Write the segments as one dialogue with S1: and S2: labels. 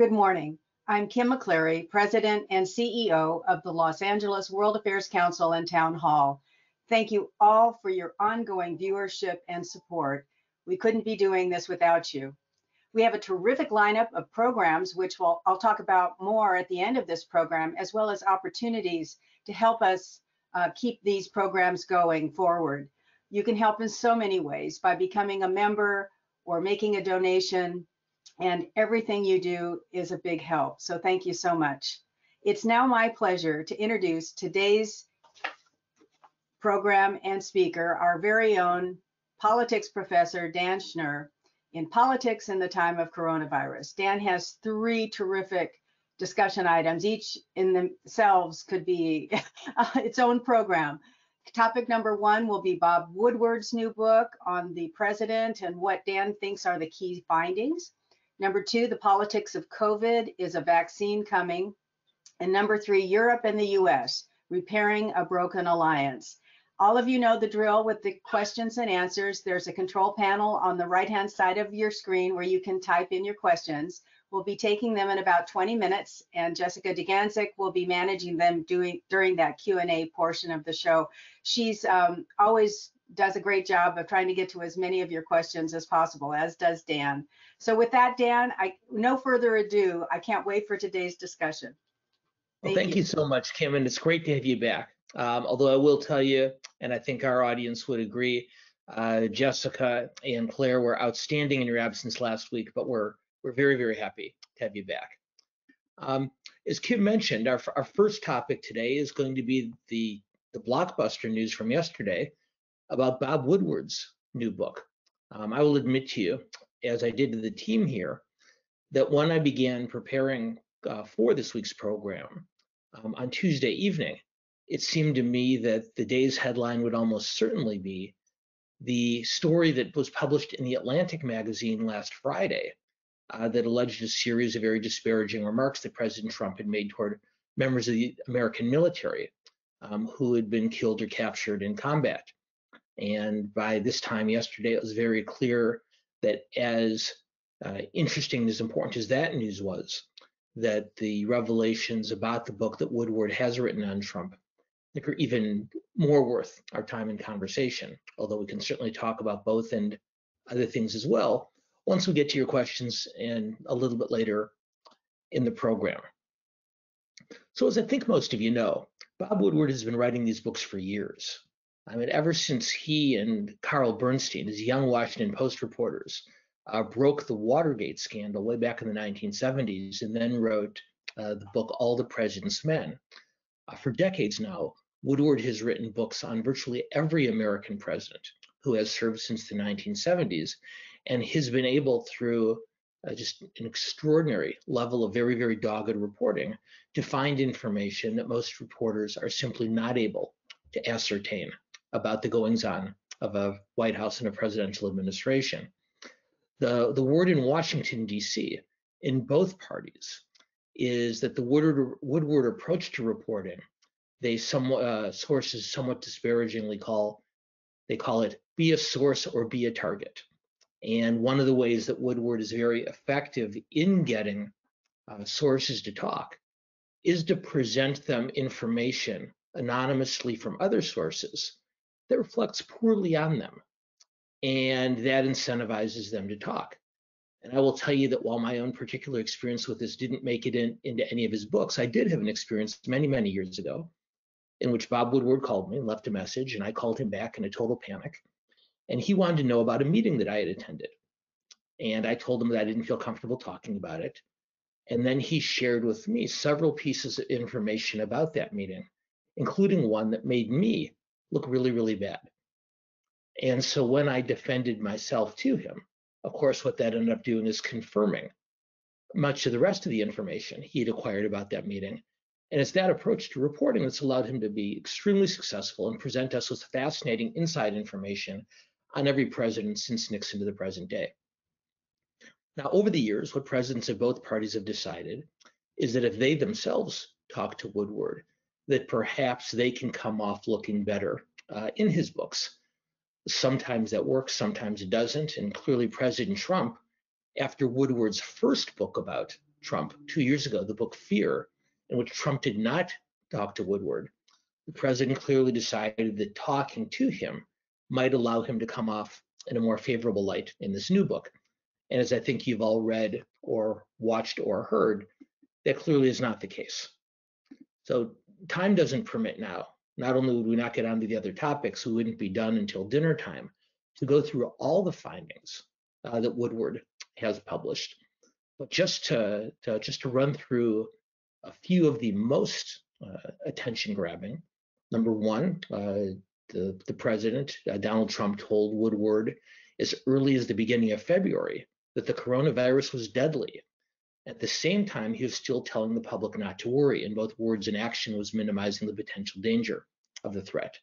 S1: Good morning. I'm Kim McCleary, President and CEO of the Los Angeles World Affairs Council and Town Hall. Thank you all for your ongoing viewership and support. We couldn't be doing this without you. We have a terrific lineup of programs, which I'll talk about more at the end of this program, as well as opportunities to help us keep these programs going forward. You can help in so many ways by becoming a member or making a donation, and everything you do is a big help. So thank you so much. It's now my pleasure to introduce today's program and speaker, our very own politics professor, Dan Schnur, in Politics in the Time of Coronavirus. Dan has three terrific discussion items. Each in themselves could be its own program. Topic number one will be Bob Woodward's new book on the president and what Dan thinks are the key findings. Number two, the politics of COVID, is a vaccine coming? And number three, Europe and the US, repairing a broken alliance. All of you know the drill with the questions and answers. There's a control panel on the right-hand side of your screen where you can type in your questions. We'll be taking them in about 20 minutes, and Jessica DeGanzik will be managing them during that Q&A portion of the show. She's always does a great job of trying to get to as many of your questions as possible, as does Dan. So with that, Dan, no further ado, I can't wait for today's discussion.
S2: Thank you so much, Kim, and it's great to have you back. Although I will tell you, and I think our audience would agree, Jessica and Claire were outstanding in your absence last week, but we're very, very happy to have you back. As Kim mentioned, our first topic today is going to be the blockbuster news from yesterday about Bob Woodward's new book. I will admit to you, as I did to the team here, that when I began preparing for this week's program on Tuesday evening, it seemed to me that the day's headline would almost certainly be the story that was published in the Atlantic magazine last Friday that alleged a series of very disparaging remarks that President Trump had made toward members of the American military who had been killed or captured in combat. And by this time yesterday, it was very clear that as interesting and as important as that news was, that the revelations about the book that Woodward has written on Trump, I think, are even more worth our time and conversation, although we can certainly talk about both and other things as well once we get to your questions and a little bit later in the program. So as I think most of you know, Bob Woodward has been writing these books for years. I mean, ever since he and Carl Bernstein, as young Washington Post reporters, broke the Watergate scandal way back in the 1970s and then wrote the book All the President's Men. For decades now, Woodward has written books on virtually every American president who has served since the 1970s, and has been able, through just an extraordinary level of very, very dogged reporting, to find information that most reporters are simply not able to ascertain about the goings-on of a White House and a presidential administration. The word in Washington, D.C., in both parties, is that the Woodward approach to reporting, sources somewhat disparagingly call it be a source or be a target. And one of the ways that Woodward is very effective in getting sources to talk is to present them information anonymously from other sources that reflects poorly on them, and that incentivizes them to talk. And I will tell you that while my own particular experience with this didn't make it into any of his books, I did have an experience many, many years ago in which Bob Woodward called me and left a message, and I called him back in a total panic. And he wanted to know about a meeting that I had attended. And I told him that I didn't feel comfortable talking about it. And then he shared with me several pieces of information about that meeting, including one that made me look really, really bad. And so when I defended myself to him, of course, what that ended up doing is confirming much of the rest of the information he had acquired about that meeting. And it's that approach to reporting that's allowed him to be extremely successful and present us with fascinating inside information on every president since Nixon to the present day. Now, over the years, what presidents of both parties have decided is that if they themselves talk to Woodward, that perhaps they can come off looking better in his books. Sometimes that works, sometimes it doesn't. And clearly President Trump, after Woodward's first book about Trump 2 years ago, the book Fear, in which Trump did not talk to Woodward, the president clearly decided that talking to him might allow him to come off in a more favorable light in this new book. And as I think you've all read or watched or heard, that clearly is not the case. So time doesn't permit now. Not only would we not get onto the other topics, we wouldn't be done until dinner time to go through all the findings that Woodward has published. But just to run through a few of the most attention-grabbing. Number one, the president, Donald Trump, told Woodward as early as the beginning of February that the coronavirus was deadly. At the same time, he was still telling the public not to worry, and both words and action was minimizing the potential danger of the threat.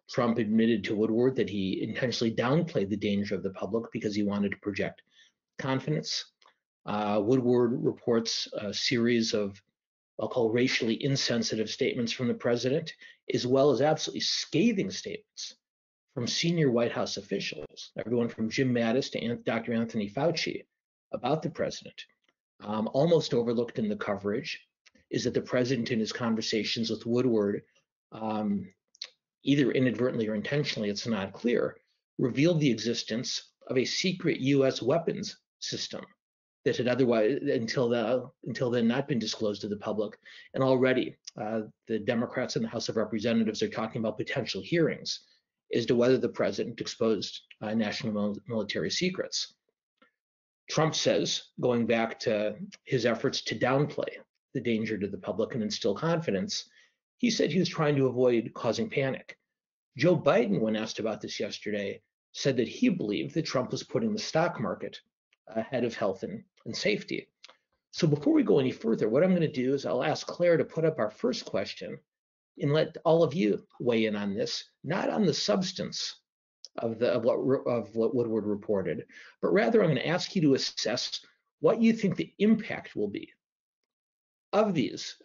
S2: Trump admitted to Woodward that he intentionally downplayed the danger of the public because he wanted to project confidence. Woodward reports a series of, I'll call, racially insensitive statements from the president, as well as absolutely scathing statements from senior White House officials, everyone from Jim Mattis to Dr. Anthony Fauci, about the president. Almost overlooked in the coverage is that the president, in his conversations with Woodward, either inadvertently or intentionally, it's not clear, revealed the existence of a secret U.S. weapons system that had otherwise, until then, not been disclosed to the public. And already, the Democrats in the House of Representatives are talking about potential hearings as to whether the president exposed national military secrets. Trump says, going back to his efforts to downplay the danger to the public and instill confidence, he said he was trying to avoid causing panic. Joe Biden, when asked about this yesterday, said that he believed that Trump was putting the stock market ahead of health and safety. So before we go any further, what I'm going to do is I'll ask Claire to put up our first question and let all of you weigh in on this, not on the substance of what Woodward reported, but rather I'm going to ask you to assess what you think the impact will be of these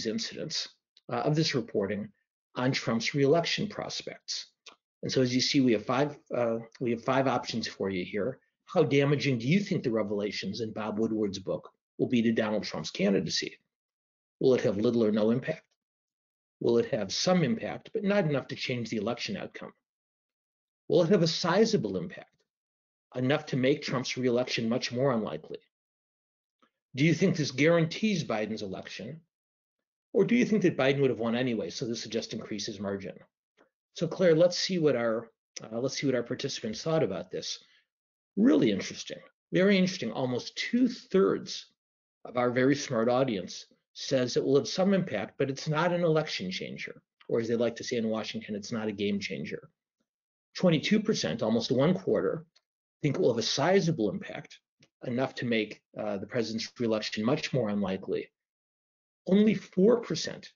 S2: incidents, of this reporting on Trump's reelection prospects. And so, as you see, we have five options for you here. How damaging do you think the revelations in Bob Woodward's book will be to Donald Trump's candidacy? Will it have little or no impact? Will it have some impact, but not enough to change the election outcome? Will it have a sizable impact, enough to make Trump's reelection much more unlikely? Do you think this guarantees Biden's election? Or do you think that Biden would have won anyway, so this would just increase his margin? So Claire, let's see what our participants thought about this. Really interesting, very interesting. Almost 2/3 of our very smart audience says it will have some impact, but it's not an election changer, or as they like to say in Washington, it's not a game changer. 22%, almost 1/4, think it will have a sizable impact, enough to make the president's reelection much more unlikely. Only 4%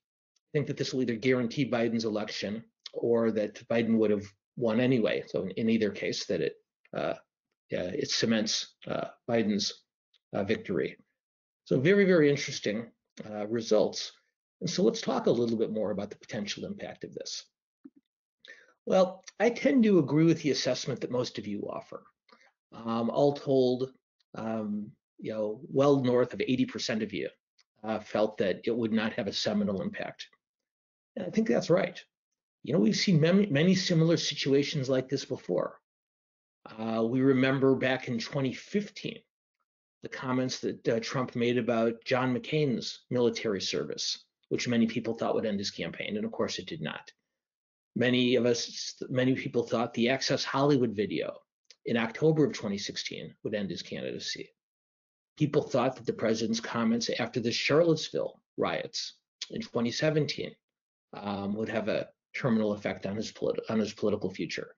S2: think that this will either guarantee Biden's election or that Biden would have won anyway. So in either case, that it cements Biden's victory. So very, very interesting results. And so let's talk a little bit more about the potential impact of this. Well, I tend to agree with the assessment that most of you offer. All told, well north of 80% of you felt that it would not have a seminal impact. And I think that's right. We've seen many similar situations like this before. We remember back in 2015, the comments that Trump made about John McCain's military service, which many people thought would end his campaign, and of course it did not. Many people thought the Access Hollywood video in October of 2016 would end his candidacy. People thought that the president's comments after the Charlottesville riots in 2017 would have a terminal effect on his political future.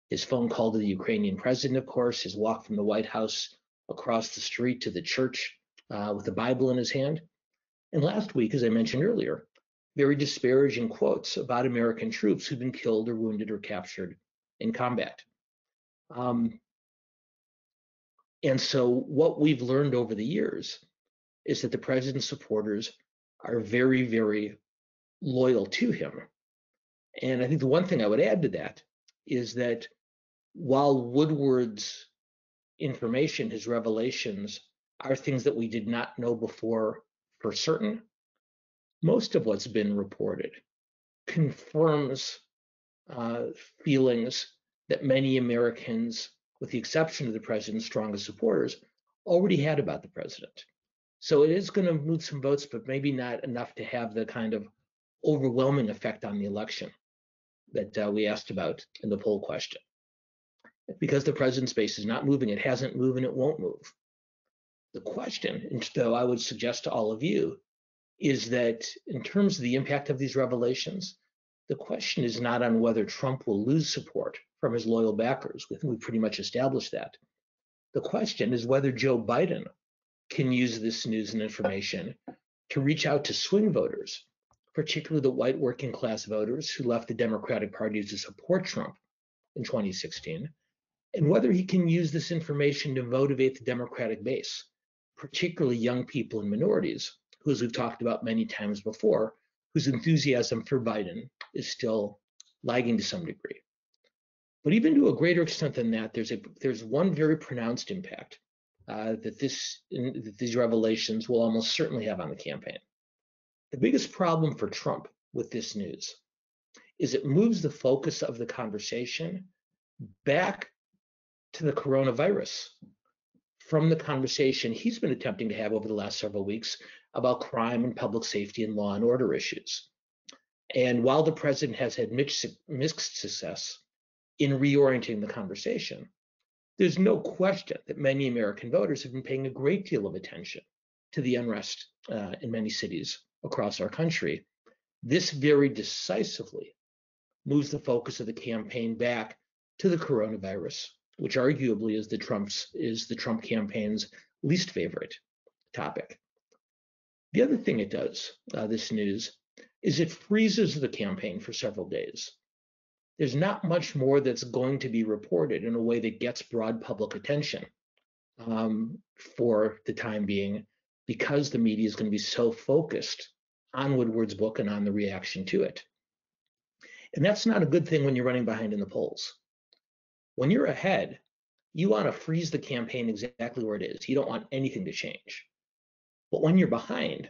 S2: His phone call to the Ukrainian president, of course, his walk from the White House across the street to the church with the Bible in his hand. And last week, as I mentioned earlier, very disparaging quotes about American troops who've been killed or wounded or captured in combat. And so what we've learned over the years is that the president's supporters are very, very loyal to him. And I think the one thing I would add to that is that while Woodward's information, his revelations, are things that we did not know before for certain. Most of what's been reported confirms feelings that many Americans, with the exception of the president's strongest supporters, already had about the president. So it is going to move some votes, but maybe not enough to have the kind of overwhelming effect on the election that we asked about in the poll question. Because the president's base is not moving, it hasn't moved and it won't move. The question, though, I would suggest to all of you, is that in terms of the impact of these revelations, the question is not on whether Trump will lose support from his loyal backers. We pretty much established that. The question is whether Joe Biden can use this news and information to reach out to swing voters, particularly the white working class voters who left the Democratic Party to support Trump in 2016, and whether he can use this information to motivate the Democratic base, particularly young people and minorities, who, as we've talked about many times before, whose enthusiasm for Biden is still lagging to some degree. But even to a greater extent than that, there's one very pronounced impact that these revelations will almost certainly have on the campaign. The biggest problem for Trump with this news is it moves the focus of the conversation back to the coronavirus from the conversation he's been attempting to have over the last several weeks about crime and public safety and law and order issues. And while the president has had mixed success in reorienting the conversation, there's no question that many American voters have been paying a great deal of attention to the unrest in many cities across our country. This very decisively moves the focus of the campaign back to the coronavirus, which arguably is the Trump campaign's least favorite topic. The other thing it does, this news, is it freezes the campaign for several days. There's not much more that's going to be reported in a way that gets broad public attention for the time being, because the media is going to be so focused on Woodward's book and on the reaction to it. And that's not a good thing when you're running behind in the polls. When you're ahead, you want to freeze the campaign exactly where it is. You don't want anything to change. But when you're behind,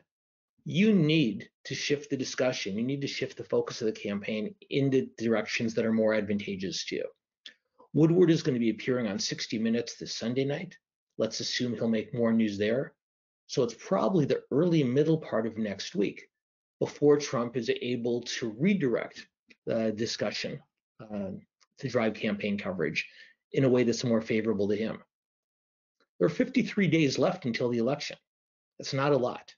S2: you need to shift the discussion. You need to shift the focus of the campaign into directions that are more advantageous to you. Woodward is going to be appearing on 60 Minutes this Sunday night. Let's assume he'll make more news there. So it's probably the early middle part of next week before Trump is able to redirect the discussion to drive campaign coverage in a way that's more favorable to him. There are 53 days left until the election. That's not a lot.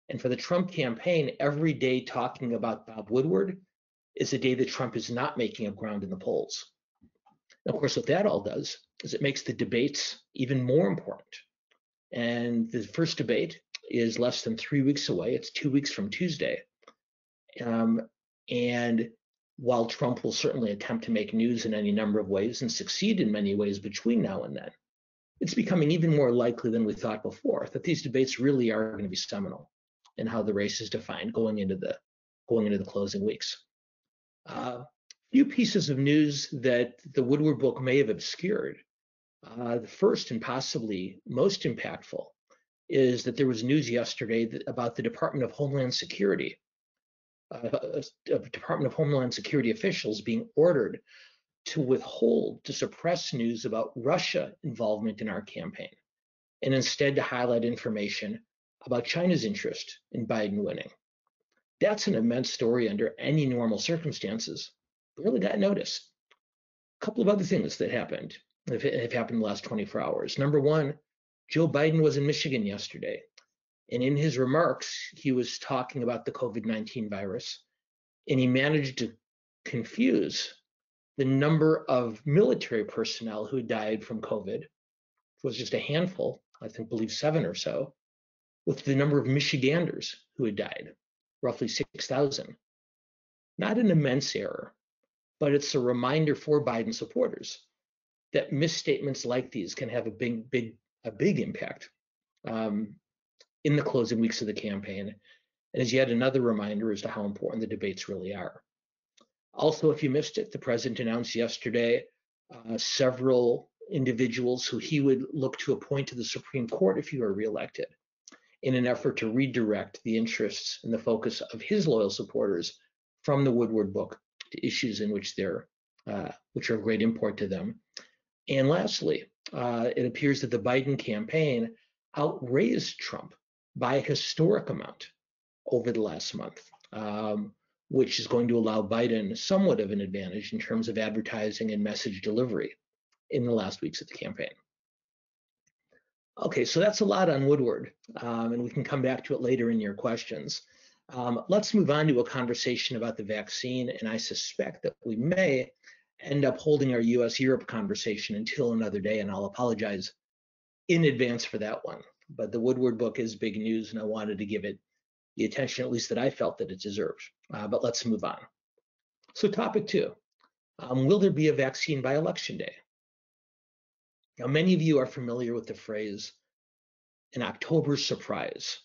S2: And for the Trump campaign, every day talking about Bob Woodward is a day that Trump is not making up ground in the polls. And of course, what that all does is it makes the debates even more important. And the first debate is less than 3 weeks away. It's 2 weeks from Tuesday. And while Trump will certainly attempt to make news in any number of ways and succeed in many ways between now and then, it's becoming even more likely than we thought before that these debates really are going to be seminal in how the race is defined going into the closing weeks. Few pieces of news that the Woodward book may have obscured. The first and possibly most impactful is that there was news yesterday about the Department of Homeland Security. Department of Homeland Security officials being ordered to suppress news about Russia involvement in our campaign, and instead to highlight information about China's interest in Biden winning. That's an immense story under any normal circumstances. Barely got noticed. A couple of other things that have happened in the last 24 hours. Number one, Joe Biden was in Michigan yesterday. And in his remarks, he was talking about the COVID-19 virus, and he managed to confuse the number of military personnel who died from COVID, which was just a handful, I believe 7 or so, with the number of Michiganders who had died, roughly 6,000. Not an immense error, but it's a reminder for Biden supporters that misstatements like these can have a big impact in the closing weeks of the campaign, and is yet another reminder as to how important the debates really are. Also, if you missed it, the president announced yesterday several individuals who he would look to appoint to the Supreme Court if he were reelected, in an effort to redirect the interests and the focus of his loyal supporters from the Woodward book to issues in which which are of great import to them. And lastly, it appears that the Biden campaign outraised Trump by a historic amount over the last month, which is going to allow Biden somewhat of an advantage in terms of advertising and message delivery in the last weeks of the campaign. Okay, so that's a lot on Woodward, and we can come back to it later in your questions. Let's move on to a conversation about the vaccine, and I suspect that we may end up holding our US-Europe conversation until another day, and I'll apologize in advance for that one. But the Woodward book is big news, and I wanted to give it the attention, at least that I felt that it deserved. But let's move on. So topic 2, will there be a vaccine by Election Day? Now, many of you are familiar with the phrase, an October surprise.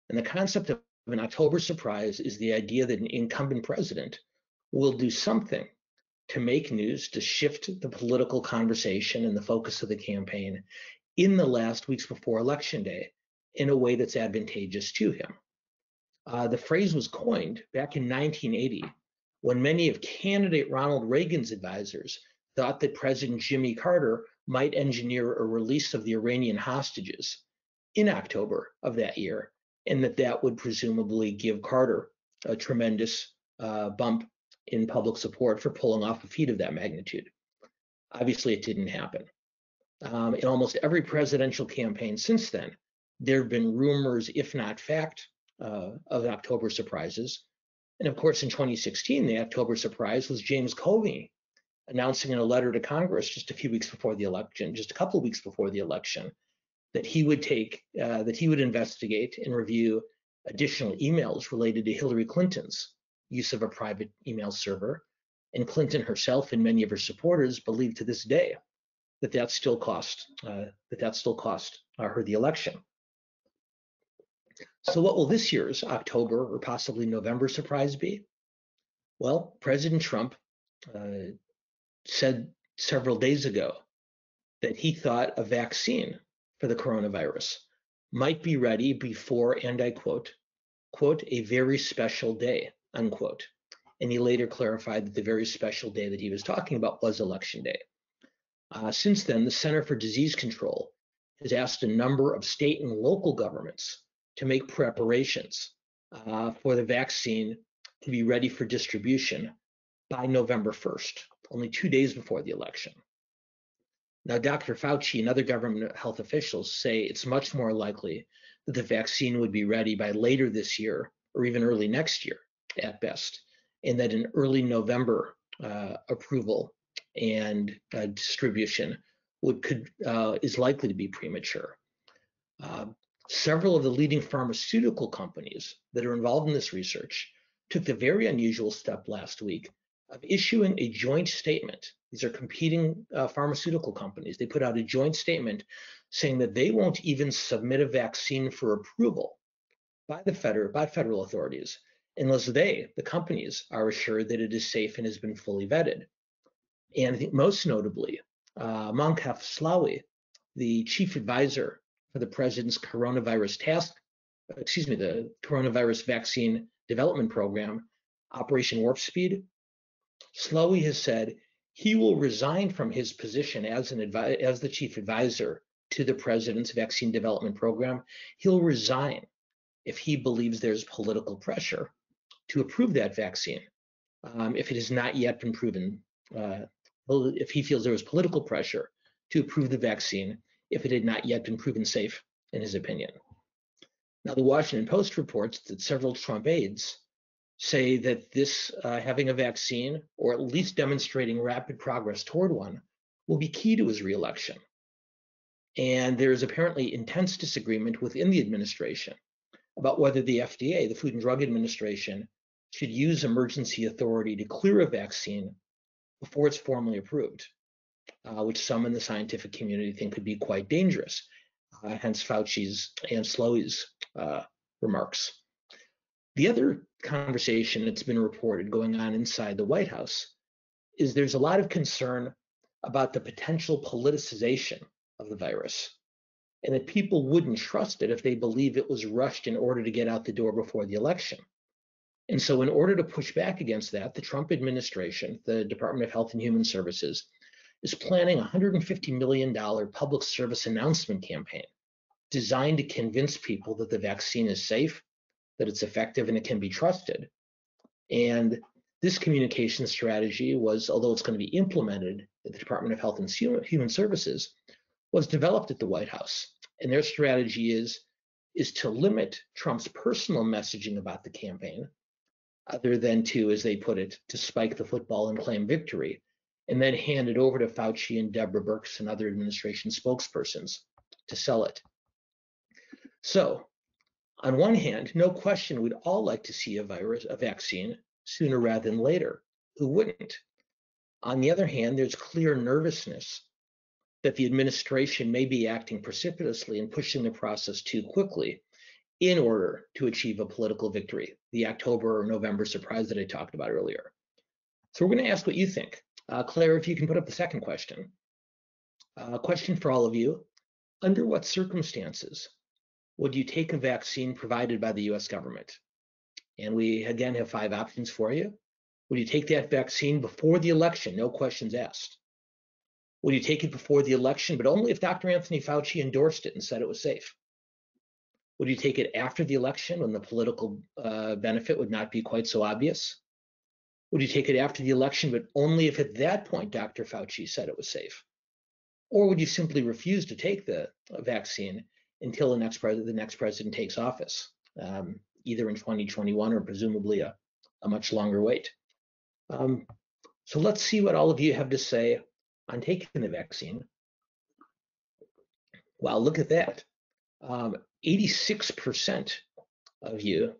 S2: And the concept of an October surprise is the idea that an incumbent president will do something to make news, to shift the political conversation and the focus of the campaign in the last weeks before Election Day in a way that's advantageous to him. The phrase was coined back in 1980 when many of candidate Ronald Reagan's advisors thought that President Jimmy Carter might engineer a release of the Iranian hostages in October of that year, and that would presumably give Carter a tremendous bump in public support for pulling off a feat of that magnitude. Obviously, it didn't happen. In almost every presidential campaign since then, there have been rumors, if not fact, of October surprises. And of course, in 2016, the October surprise was James Comey announcing in a letter to Congress just a couple of weeks before the election, that he would investigate and review additional emails related to Hillary Clinton's use of a private email server. And Clinton herself and many of her supporters believe to this day that still cost her the election. So what will this year's October or possibly November surprise be? Well, President Trump said several days ago that he thought a vaccine for the coronavirus might be ready before, and I quote, a very special day, unquote. And he later clarified that the very special day that he was talking about was Election Day. Since then, the Center for Disease Control has asked a number of state and local governments to make preparations for the vaccine to be ready for distribution by November 1st, only 2 days before the election. Now, Dr. Fauci and other government health officials say it's much more likely that the vaccine would be ready by later this year or even early next year at best, and that an early November approval and distribution is likely to be premature. Several of the leading pharmaceutical companies that are involved in this research took the very unusual step last week of issuing a joint statement. These are competing pharmaceutical companies. They put out a joint statement saying that they won't even submit a vaccine for approval by federal authorities unless the companies, are assured that it is safe and has been fully vetted. And I think most notably, Moncef Slaoui, the chief advisor for the president's the coronavirus vaccine development program, Operation Warp Speed, Slaoui has said he will resign from his position as the chief advisor to the president's vaccine development program. He'll resign if he believes there's political pressure to approve that vaccine. If it has not yet been proven, if he feels there was political pressure to approve the vaccine, if it had not yet been proven safe, in his opinion. Now, the Washington Post reports that several Trump aides say that this having a vaccine, or at least demonstrating rapid progress toward one, will be key to his reelection. And there is apparently intense disagreement within the administration about whether the FDA, the Food and Drug Administration, should use emergency authority to clear a vaccine before it's formally approved, which some in the scientific community think could be quite dangerous, hence Fauci's and Slaoui's remarks. The other conversation that's been reported going on inside the White House is there's a lot of concern about the potential politicization of the virus, and that people wouldn't trust it if they believe it was rushed in order to get out the door before the election. And so in order to push back against that, the Trump administration, the Department of Health and Human Services, is planning a $150 million public service announcement campaign designed to convince people that the vaccine is safe, that it's effective, and it can be trusted. And this communication strategy was, although it's going to be implemented at the Department of Health and Human Services, was developed at the White House. And their strategy is to limit Trump's personal messaging about the campaign, other than to, as they put it, to spike the football and claim victory, and then hand it over to Fauci and Deborah Birx and other administration spokespersons to sell it. So, on one hand, no question, we'd all like to see a vaccine sooner rather than later. Who wouldn't? On the other hand, there's clear nervousness that the administration may be acting precipitously and pushing the process too quickly in order to achieve a political victory, the October or November surprise that I talked about earlier. So we're going to ask what you think. Claire, if you can put up the second question. Question for all of you. Under what circumstances would you take a vaccine provided by the US government? And we, again, have 5 options for you. Would you take that vaccine before the election? No questions asked. Would you take it before the election, but only if Dr. Anthony Fauci endorsed it and said it was safe? Would you take it after the election when the political benefit would not be quite so obvious? Would you take it after the election, but only if at that point Dr. Fauci said it was safe? Or would you simply refuse to take the vaccine until the next president takes office, either in 2021 or presumably a much longer wait? So let's see what all of you have to say on taking the vaccine. Wow, look at that. 86% of you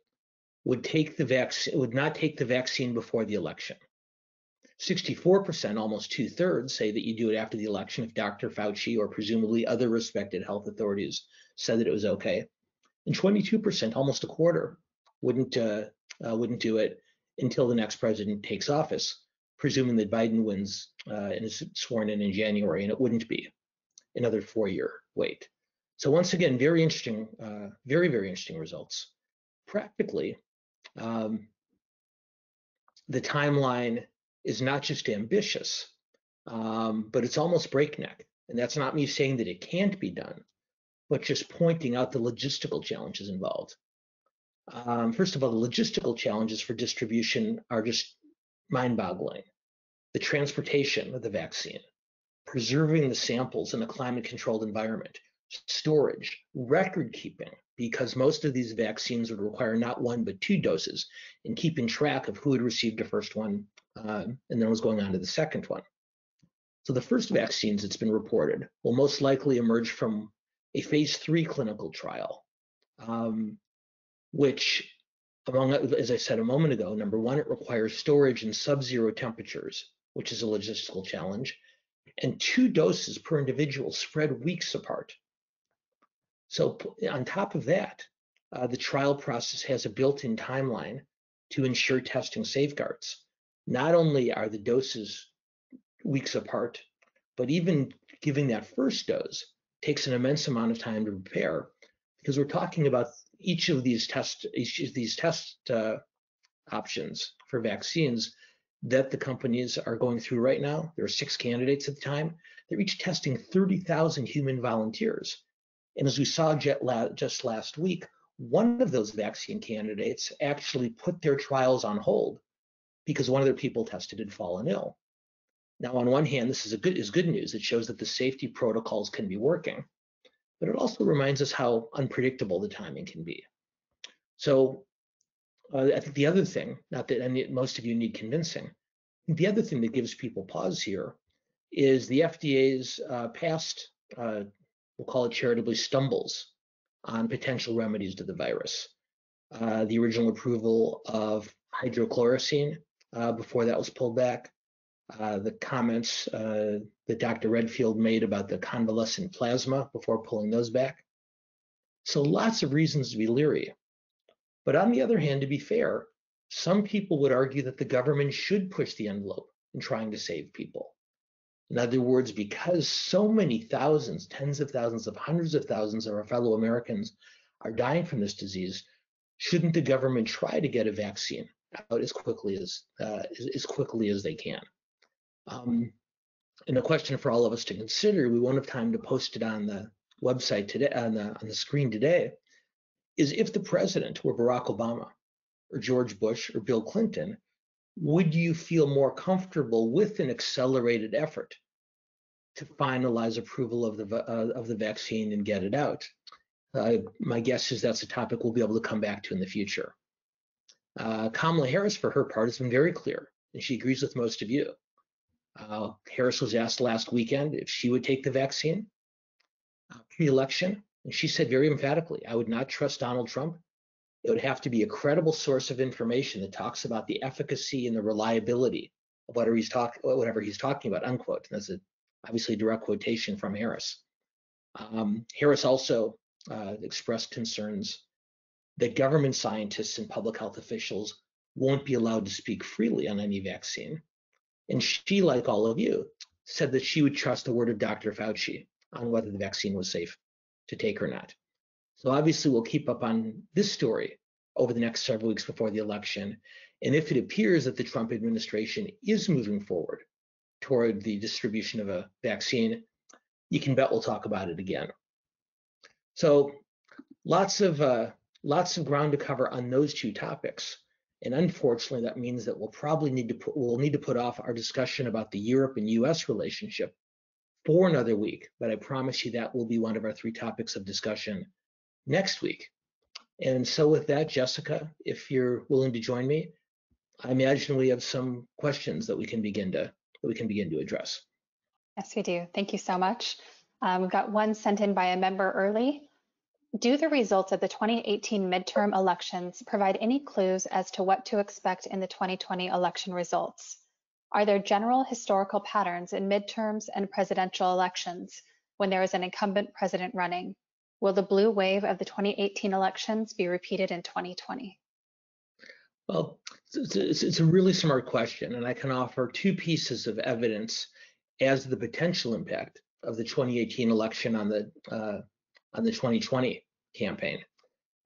S2: would not take the vaccine before the election. 64%, almost 2/3, say that you do it after the election if Dr. Fauci or presumably other respected health authorities said that it was okay. And 22%, almost a quarter, wouldn't do it until the next president takes office, presuming that Biden wins and is sworn in January, and it wouldn't be another 4-year wait. So once again, very interesting, very, very interesting results. Practically, the timeline is not just ambitious, but it's almost breakneck. And that's not me saying that it can't be done, but just pointing out the logistical challenges involved. First of all, the logistical challenges for distribution are just mind-boggling. The transportation of the vaccine, preserving the samples in a climate-controlled environment, storage, record keeping, because most of these vaccines would require not 1 but 2 doses, and keeping track of who had received the first one and then was going on to the second one. So the first vaccines that's been reported will most likely emerge from a phase 3 clinical trial, which, as I said a moment ago, number one, it requires storage in sub-zero temperatures, which is a logistical challenge, and 2 doses per individual spread weeks apart. So on top of that, the trial process has a built-in timeline to ensure testing safeguards. Not only are the doses weeks apart, but even giving that first dose takes an immense amount of time to prepare, because we're talking about each of these test options for vaccines that the companies are going through right now. There are 6 candidates at the time. They're each testing 30,000 human volunteers. And as we saw just last week, one of those vaccine candidates actually put their trials on hold because one of their people tested had fallen ill. Now, on one hand, this is good news. It shows that the safety protocols can be working, but it also reminds us how unpredictable the timing can be. So I think the other thing, not that most of you need convincing, the other thing that gives people pause here is the FDA's past, we'll call it charitably, stumbles on potential remedies to the virus. The original approval of hydrochloroquine before that was pulled back, the comments that Dr. Redfield made about the convalescent plasma before pulling those back. So lots of reasons to be leery. But on the other hand, to be fair, some people would argue that the government should push the envelope in trying to save people. In other words, because so many thousands, tens of thousands of hundreds of thousands of our fellow Americans are dying from this disease, shouldn't the government try to get a vaccine out as quickly as they can? And a question for all of us to consider, we won't have time to post it on the website today, on the screen today, is if the president were Barack Obama or George Bush or Bill Clinton, would you feel more comfortable with an accelerated effort to finalize approval of the vaccine and get it out? My guess is that's a topic we'll be able to come back to in the future. Kamala Harris, for her part, has been very clear, and she agrees with most of you. Harris was asked last weekend if she would take the vaccine pre-election, and she said very emphatically, "I would not trust Donald Trump. It would have to be a credible source of information that talks about the efficacy and the reliability of whatever he's talking about," unquote. And that's obviously a direct quotation from Harris. Harris also expressed concerns that government scientists and public health officials won't be allowed to speak freely on any vaccine. And she, like all of you, said that she would trust the word of Dr. Fauci on whether the vaccine was safe to take or not. So obviously we'll keep up on this story over the next several weeks before the election. And if it appears that the Trump administration is moving forward toward the distribution of a vaccine, you can bet we'll talk about it again. So lots of ground to cover on those two topics. And unfortunately, that means that we'll need to put off our discussion about the Europe and US relationship for another week. But I promise you that will be one of our 3 topics of discussion next week. And so with that, Jessica, if you're willing to join me, I imagine we have some questions that we can begin to address.
S3: Yes, we do. Thank you so much. We've got one sent in by a member early. Do the results of the 2018 midterm elections provide any clues as to what to expect in the 2020 election results? Are there general historical patterns in midterms and presidential elections when there is an incumbent president running? Will the blue wave of the 2018 elections be repeated in 2020?
S2: Well, it's a really smart question, and I can offer 2 pieces of evidence as to the potential impact of the 2018 election on the 2020 campaign.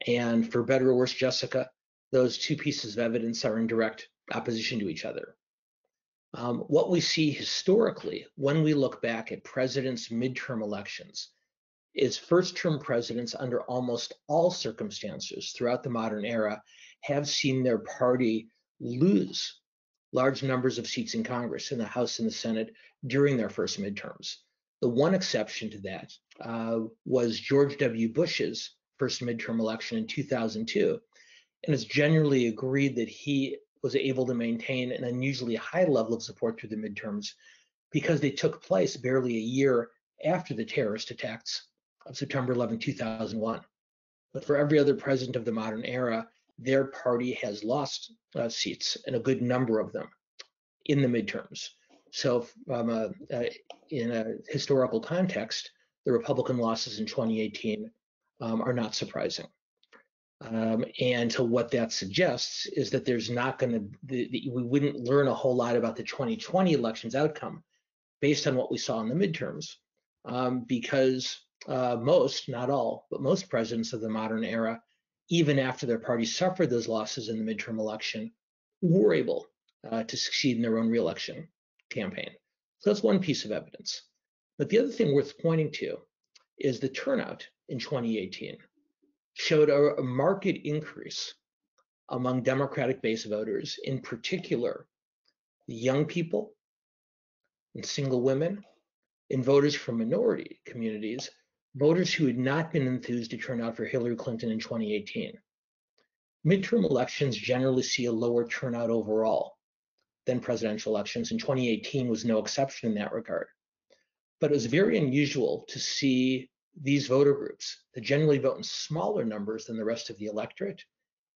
S2: And for better or worse, Jessica, those 2 pieces of evidence are in direct opposition to each other. What we see historically when we look back at presidents' midterm elections is first-term presidents under almost all circumstances throughout the modern era have seen their party lose large numbers of seats in Congress, in the House and the Senate, during their first midterms. The one exception to that was George W. Bush's first midterm election in 2002. And it's generally agreed that he was able to maintain an unusually high level of support through the midterms because they took place barely a year after the terrorist attacks of September 11, 2001. But for every other president of the modern era, their party has lost seats, and a good number of them, in the midterms. So in a historical context, the Republican losses in 2018 are not surprising. And so what that suggests is that there's not going to, we wouldn't learn a whole lot about the 2020 elections outcome based on what we saw in the midterms, because most, not all, but most presidents of the modern era, even after their party suffered those losses in the midterm election, were able to succeed in their own reelection campaign. So that's one piece of evidence. But the other thing worth pointing to is the turnout in 2018 showed a marked increase among Democratic base voters, in particular, young people and single women, and voters from minority communities, voters who had not been enthused to turn out for Hillary Clinton in 2018. Midterm elections generally see a lower turnout overall than presidential elections, and 2018 was no exception in that regard. But it was very unusual to see these voter groups that generally vote in smaller numbers than the rest of the electorate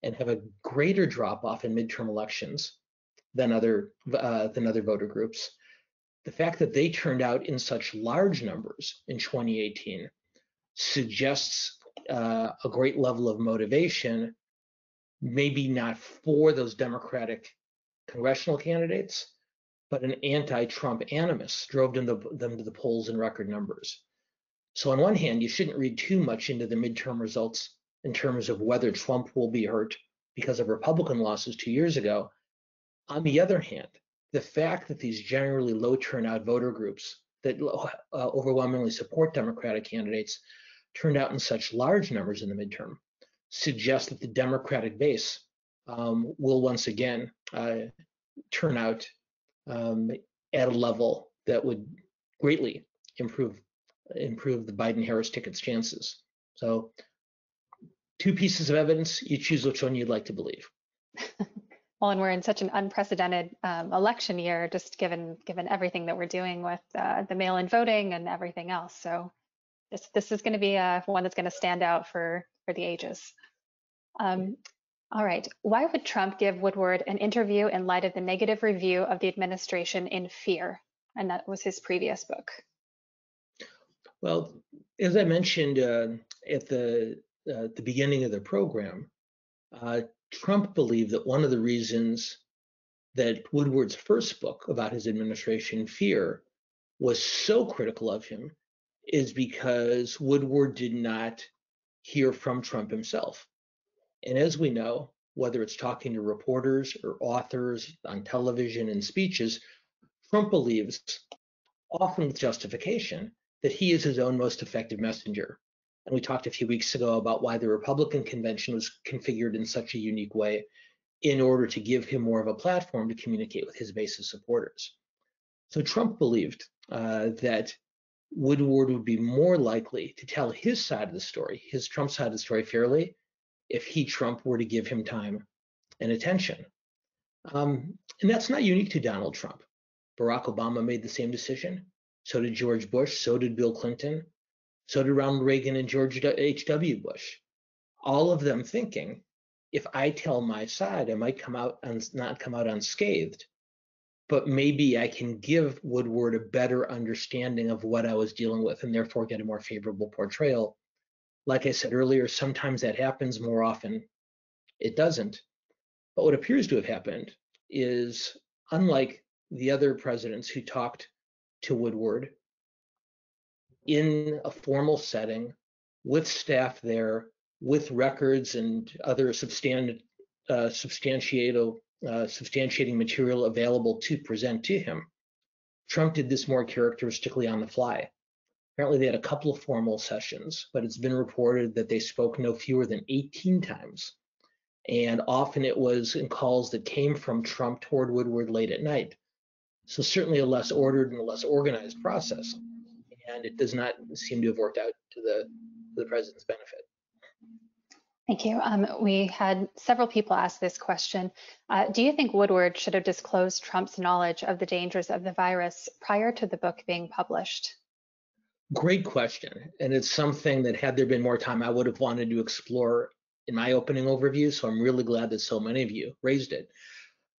S2: and have a greater drop-off in midterm elections than other voter groups. The fact that they turned out in such large numbers in 2018 suggests a great level of motivation, maybe not for those Democratic congressional candidates, but an anti-Trump animus drove them to the polls in record numbers. So on one hand, you shouldn't read too much into the midterm results in terms of whether Trump will be hurt because of Republican losses 2 years ago. On the other hand, the fact that these generally low turnout voter groups that overwhelmingly support Democratic candidates turned out in such large numbers in the midterm suggests that the Democratic base will once again turn out at a level that would greatly improve the Biden-Harris ticket's chances. So 2 pieces of evidence, you choose which one you'd like to believe.
S3: Well, and we're in such an unprecedented election year, just given everything that we're doing with the mail-in voting and everything else. So this is going to be one that's going to stand out for the ages. All right. Why would Trump give Woodward an interview in light of the negative review of the administration in Fear? And that was his previous book.
S2: Well, as I mentioned at the beginning of the program, Trump believed that one of the reasons that Woodward's first book about his administration, Fear, was so critical of him is because Woodward did not hear from Trump himself. And as we know, whether it's talking to reporters or authors on television and speeches, Trump believes, often with justification, that he is his own most effective messenger. And we talked a few weeks ago about why the Republican convention was configured in such a unique way in order to give him more of a platform to communicate with his base of supporters. So Trump believed that Woodward would be more likely to tell his side of the story, his Trump side of the story fairly, if he, Trump, were to give him time and attention. And that's not unique to Donald Trump. Barack Obama made the same decision. So did George Bush. So did Bill Clinton. So did Ronald Reagan and George H.W. Bush. All of them thinking, if I tell my side, I might not come out unscathed, but maybe I can give Woodward a better understanding of what I was dealing with and therefore get a more favorable portrayal. Like I said earlier, sometimes that happens, more often it doesn't. But what appears to have happened is, unlike the other presidents who talked to Woodward in a formal setting, with staff there, with records and other substantiating material available to present to him, Trump did this more characteristically on the fly. Apparently they had a couple of formal sessions, but it's been reported that they spoke no fewer than 18 times. And often it was in calls that came from Trump toward Woodward late at night. So certainly a less ordered and a less organized process. And it does not seem to have worked out to the president's benefit.
S3: Thank you. We had several people ask this question. Do you think Woodward should have disclosed Trump's knowledge of the dangers of the virus prior to the book being published?
S2: Great question. And it's something that, had there been more time, I would have wanted to explore in my opening overview. So I'm really glad that so many of you raised it.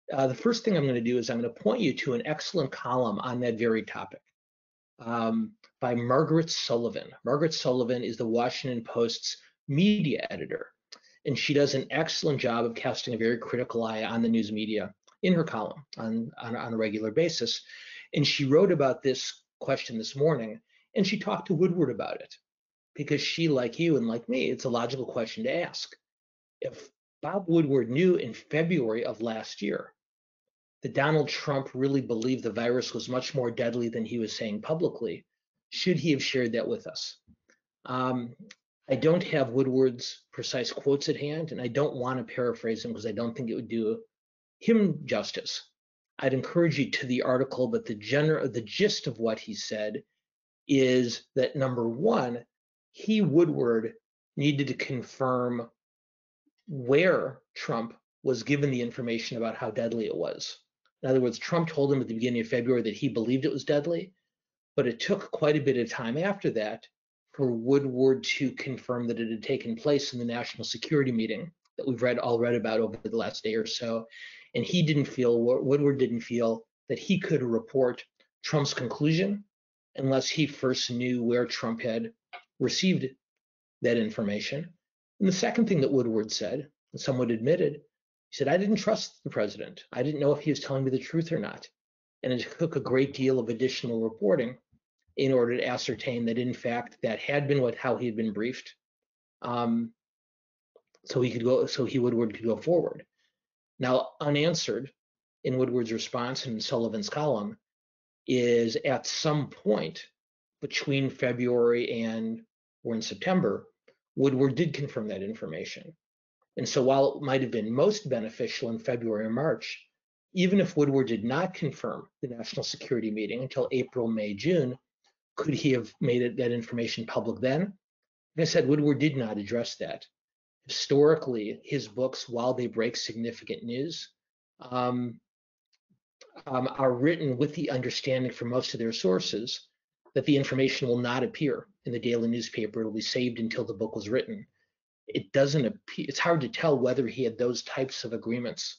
S2: The first thing I'm going to do is I'm going to point you to an excellent column on that very topic by Margaret Sullivan. Margaret Sullivan is the Washington Post's media editor, and she does an excellent job of casting a very critical eye on the news media in her column on a regular basis. And she wrote about this question this morning, and she talked to Woodward about it, because she, like you and like me, it's a logical question to ask. If Bob Woodward knew in February of last year that Donald Trump really believed the virus was much more deadly than he was saying publicly, should he have shared that with us? I don't have Woodward's precise quotes at hand, and I don't want to paraphrase him because I don't think it would do him justice. I'd encourage you to the article, but the gist of what he said is that, number one, Woodward, needed to confirm where Trump was given the information about how deadly it was. In other words, Trump told him at the beginning of February that he believed it was deadly, but it took quite a bit of time after that for Woodward to confirm that it had taken place in the national security meeting that we've all read about over the last day or so. And Woodward didn't feel that he could report Trump's conclusion unless he first knew where Trump had received that information. And the second thing that Woodward said, and somewhat admitted, he said, I didn't trust the president. I didn't know if he was telling me the truth or not. And it took a great deal of additional reporting in order to ascertain that, in fact, that had been how he had been briefed. So Woodward could go forward. Now, unanswered in Woodward's response and in Sullivan's column is, at some point between February or in September, Woodward did confirm that information. And so while it might have been most beneficial in February or March, even if Woodward did not confirm the national security meeting until April, May, June, could he have made that information public then? Like I said, Woodward did not address that. Historically, his books, while they break significant news, are written with the understanding from most of their sources that the information will not appear in the daily newspaper. It'll be saved until the book was written. It doesn't appear, it's hard to tell whether he had those types of agreements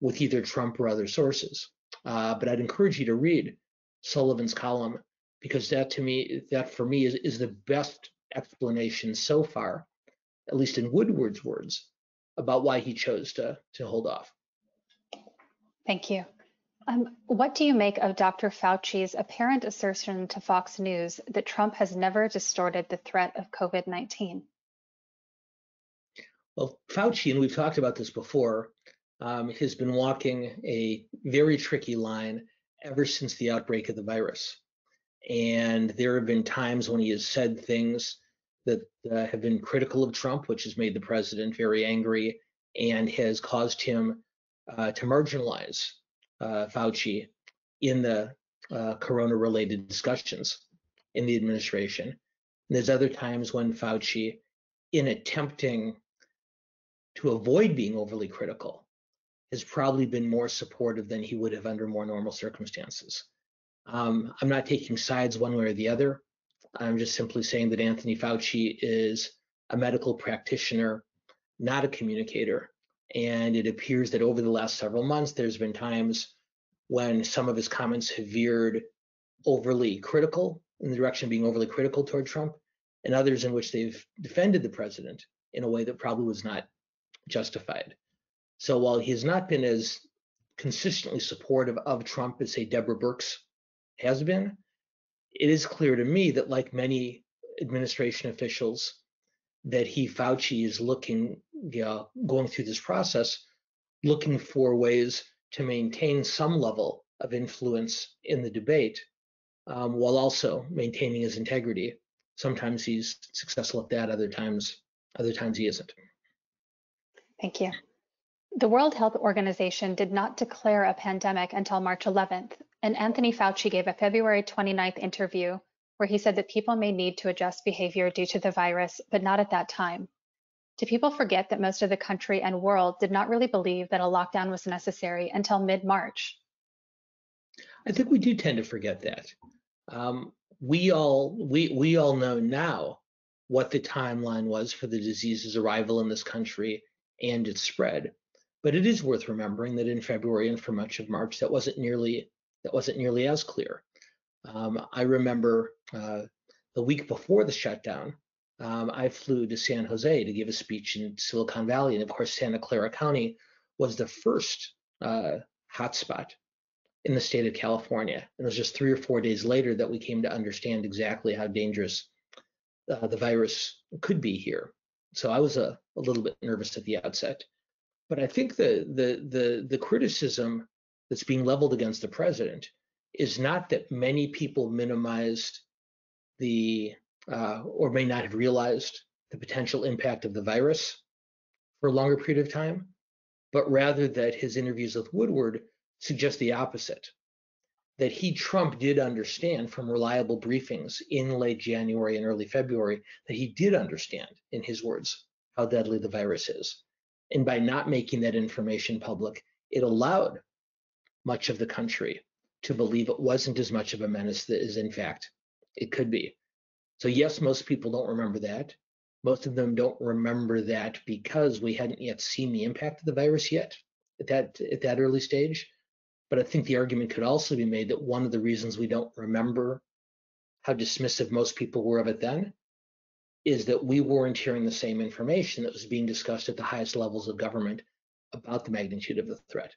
S2: with either Trump or other sources. But I'd encourage you to read Sullivan's column, because that for me is the best explanation so far, at least in Woodward's words, about why he chose to hold off.
S3: Thank you. What do you make of Dr. Fauci's apparent assertion to Fox News that Trump has never distorted the threat of COVID-19?
S2: Well, Fauci, and we've talked about this before, has been walking a very tricky line ever since the outbreak of the virus. And there have been times when he has said things that have been critical of Trump, which has made the president very angry and has caused him to marginalize Fauci in the corona-related discussions in the administration. And there's other times when Fauci, in attempting to avoid being overly critical, has probably been more supportive than he would have under more normal circumstances. I'm not taking sides one way or the other. I'm just simply saying that Anthony Fauci is a medical practitioner, not a communicator. And it appears that over the last several months, there's been times when some of his comments have veered overly critical, in the direction of being overly critical toward Trump, and others in which they've defended the president in a way that probably was not justified. So while he has not been as consistently supportive of Trump as, say, Deborah Birx has been, it is clear to me that, like many administration officials, that Fauci is looking, going through this process, looking for ways to maintain some level of influence in the debate, while also maintaining his integrity. Sometimes he's successful at that, other times he isn't.
S3: Thank you. The World Health Organization did not declare a pandemic until March 11th, and Anthony Fauci gave a February 29th interview where he said that people may need to adjust behavior due to the virus, but not at that time. Do people forget that most of the country and world did not really believe that a lockdown was necessary until mid-March?
S2: I think we do tend to forget that. We all know now what the timeline was for the disease's arrival in this country and its spread. But it is worth remembering that in February and for much of March, that wasn't nearly as clear. I remember the week before the shutdown, I flew to San Jose to give a speech in Silicon Valley, and of course, Santa Clara County was the first hotspot in the state of California. And it was just 3 or 4 days later that we came to understand exactly how dangerous the virus could be here. So I was a little bit nervous at the outset. But I think the criticism that's being leveled against the president is not that many people minimized or may not have realized the potential impact of the virus for a longer period of time, but rather that his interviews with Woodward suggest the opposite, that Trump did understand from reliable briefings in late January and early February, that he did understand, in his words, how deadly the virus is. And by not making that information public, it allowed much of the country to believe it wasn't as much of a menace as, in fact, it could be. So yes, most people don't remember that. Most of them don't remember that because we hadn't yet seen the impact of the virus yet at that early stage. But I think the argument could also be made that one of the reasons we don't remember how dismissive most people were of it then is that we weren't hearing the same information that was being discussed at the highest levels of government about the magnitude of the threat.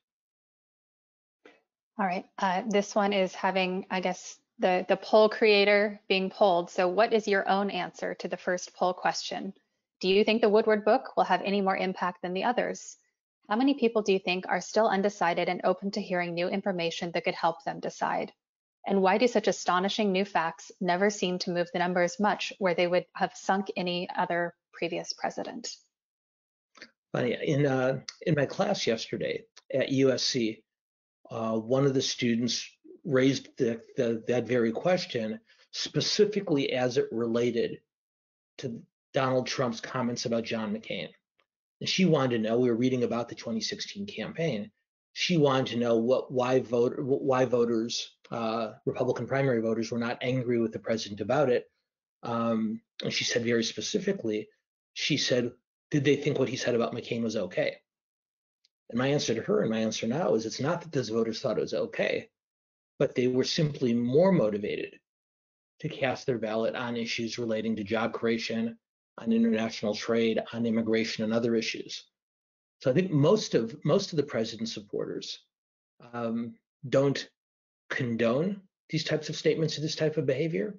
S3: All right, this one is having, I guess, the poll creator being polled. So what is your own answer to the first poll question? Do you think the Woodward book will have any more impact than the others? How many people do you think are still undecided and open to hearing new information that could help them decide? And why do such astonishing new facts never seem to move the numbers much where they would have sunk any other previous president?
S2: Funny, in my class yesterday at USC, one of the students raised that very question specifically as it related to Donald Trump's comments about John McCain. And she wanted to know, we were reading about the 2016 campaign. She wanted to know why voters, Republican primary voters, were not angry with the president about it. And she said very specifically, she said, did they think what he said about McCain was okay? And my answer to her and my answer now is it's not that those voters thought it was okay, but they were simply more motivated to cast their ballot on issues relating to job creation, on international trade, on immigration, and other issues. So I think most of the president's supporters don't condone these types of statements or this type of behavior,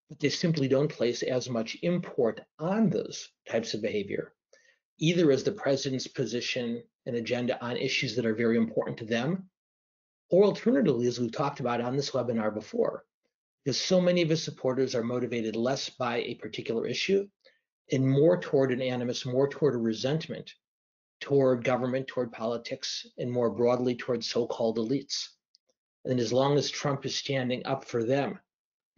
S2: but they simply don't place as much import on those types of behavior, either as the president's position and agenda on issues that are very important to them, or alternatively, as we've talked about on this webinar before, because so many of his supporters are motivated less by a particular issue and more toward an animus, more toward a resentment toward government, toward politics, and more broadly toward so-called elites. And as long as Trump is standing up for them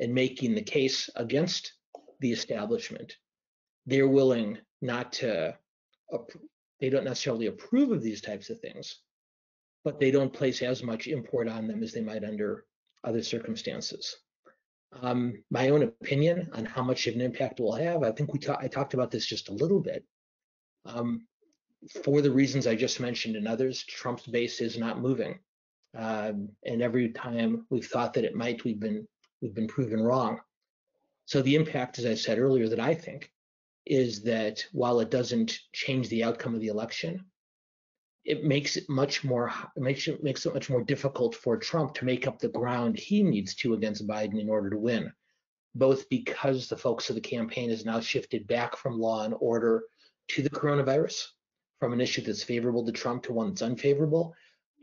S2: and making the case against the establishment, they're willing not to, they don't necessarily approve of these types of things, but they don't place as much import on them as they might under other circumstances. My own opinion on how much of an impact it will have, I think I talked about this just a little bit. For the reasons I just mentioned and others, Trump's base is not moving. And every time we've thought that it might, we've been proven wrong. So the impact, as I said earlier, that I think is that while it doesn't change the outcome of the election, it makes it much more difficult for Trump to make up the ground he needs to against Biden in order to win, both because the focus of the campaign has now shifted back from law and order to the coronavirus, from an issue that's favorable to Trump to one that's unfavorable,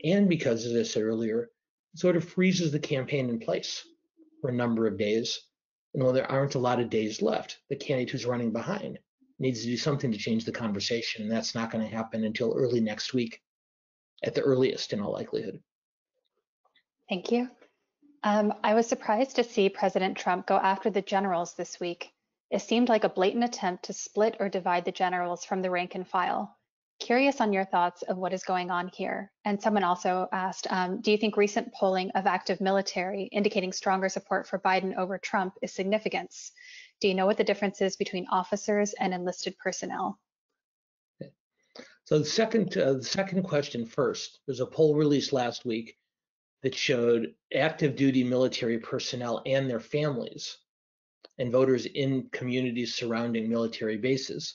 S2: and because, as I said earlier, it sort of freezes the campaign in place for a number of days. And when there aren't a lot of days left, the candidate who's running behind needs to do something to change the conversation, and that's not going to happen until early next week, at the earliest, in all likelihood.
S3: Thank you. I was surprised to see President Trump go after the generals this week. It seemed like a blatant attempt to split or divide the generals from the rank and file. Curious on your thoughts of what is going on here. And someone also asked, do you think recent polling of active military indicating stronger support for Biden over Trump is significant? Do you know what the difference is between officers and enlisted personnel?
S2: So the second question first. There's a poll released last week that showed active duty military personnel and their families and voters in communities surrounding military bases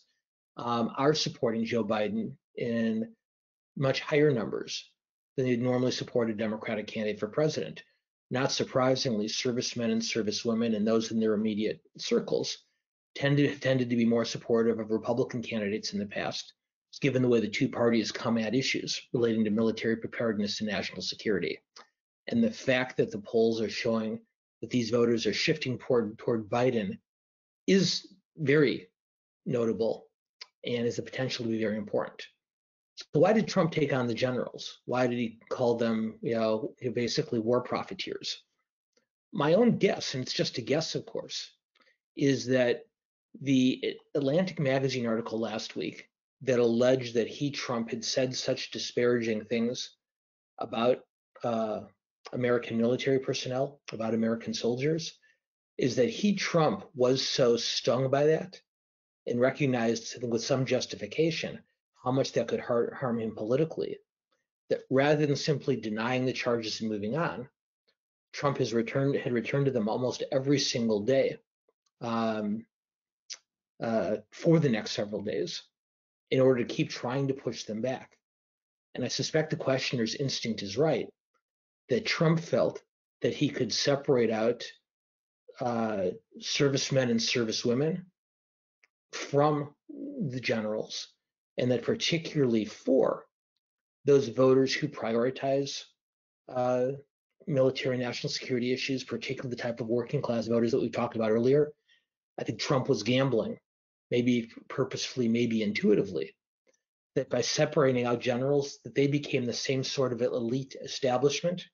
S2: are supporting Joe Biden in much higher numbers than they'd normally support a Democratic candidate for president. Not surprisingly, servicemen and servicewomen and those in their immediate circles tended to be more supportive of Republican candidates in the past, given the way the two parties come at issues relating to military preparedness and national security. And the fact that the polls are showing that these voters are shifting toward Biden is very notable and is a potential to be very important. So why did Trump take on the generals? Why did he call them, basically war profiteers? My own guess, and it's just a guess, of course, is that the Atlantic magazine article last week that alleged that Trump had said such disparaging things about American military personnel, about American soldiers, is that Trump was so stung by that and recognized, I think with some justification, how much that could harm him politically, that rather than simply denying the charges and moving on, Trump had returned to them almost every single day for the next several days in order to keep trying to push them back. And I suspect the questioner's instinct is right, that Trump felt that he could separate out servicemen and servicewomen from the generals, and that particularly for those voters who prioritize military national security issues, particularly the type of working class voters that we talked about earlier, I think Trump was gambling, maybe purposefully, maybe intuitively, that by separating out generals, that they became the same sort of elite establishment